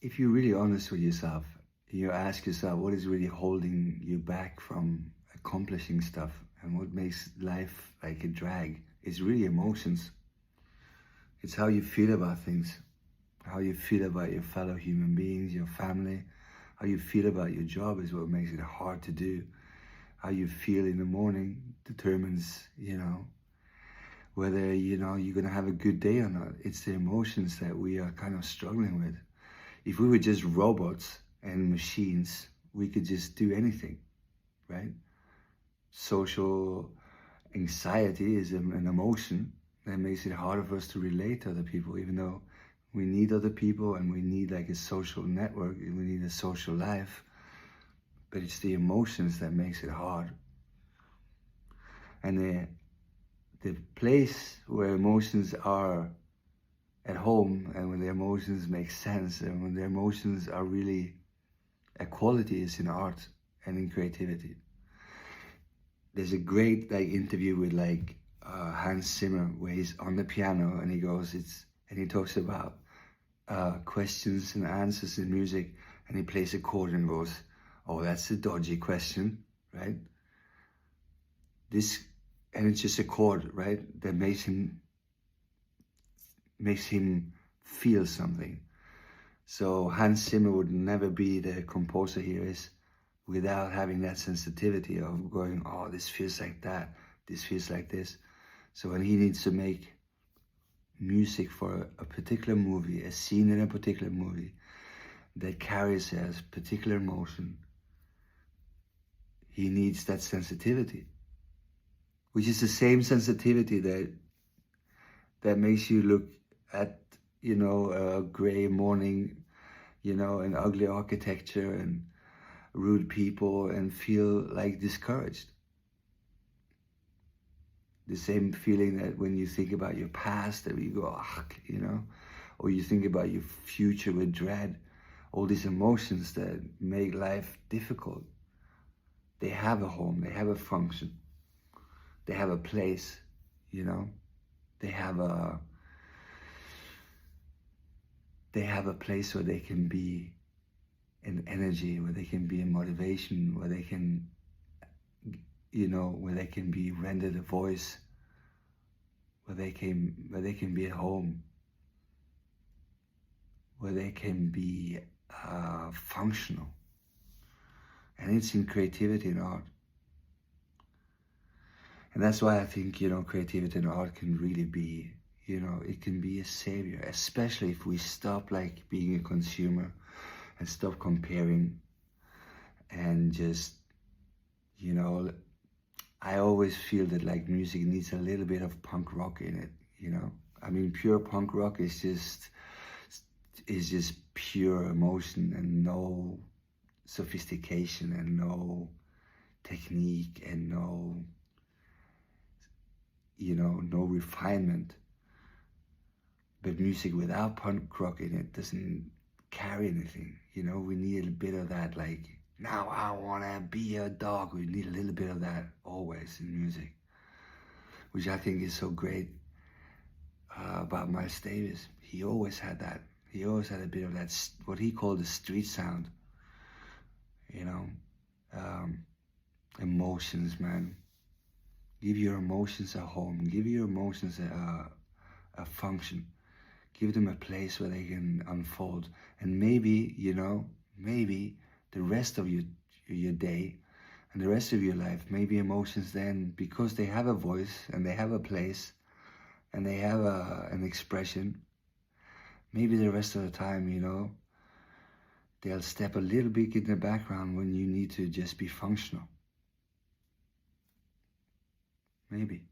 if you're really honest with yourself, you ask yourself what is really holding you back from accomplishing stuff and what makes life like a drag. It's really emotions. It's how you feel about things, how you feel about your fellow human beings, your family, how you feel about your job is what makes it hard to do. How you feel in the morning determines, whether, you're gonna have a good day or not. It's the emotions that we are kind of struggling with. If we were just robots and machines, we could just do anything, right? Social anxiety is an emotion that makes it harder for us to relate to other people, even though we need other people and we need like a social network and we need a social life. But it's the emotions that makes it hard. And the place where emotions are at home and when the emotions make sense and when the emotions are really a quality is in art and in creativity. There's a great interview with Hans Zimmer where he's on the piano and he talks about questions and answers in music, and he plays a chord and goes, "Oh, that's a dodgy question," right? And it's just a chord, right? That makes him feel something. So Hans Zimmer would never be the composer he is without having that sensitivity of going, "Oh, this feels like that, this feels like this." So when he needs to make music for a particular movie, a scene in a particular movie that carries a particular emotion, he needs that sensitivity, which is the same sensitivity that makes you look at, a gray morning, and ugly architecture and rude people and feel discouraged. The same feeling that when you think about your past, that you go, or you think about your future with dread, all these emotions that make life difficult. They have a home, they have a function, they have a place, they have a place where they can be an energy, where they can be a motivation, where they can, where they can be rendered a voice, where they can be at home, where they can be functional. And it's in creativity and art. And that's why I think, creativity and art can really be, it can be a savior, especially if we stop being a consumer and stop comparing and just, I always feel that music needs a little bit of punk rock in it, I mean, pure punk rock is just pure emotion and no sophistication and no technique and no refinement. But music without punk rock in it doesn't carry anything. We need a bit of that, now I wanna be a dog. We need a little bit of that always in music, which I think is so great about Miles Davis. He always had that. He always had a bit of that, what he called the street sound. Emotions, man. Give your emotions a home. Give your emotions a function. Give them a place where they can unfold. And maybe, maybe the rest of your day and the rest of your life, maybe emotions then, because they have a voice and they have a place and they have an expression, maybe the rest of the time, they'll step a little bit in the background when you need to just be functional. Maybe.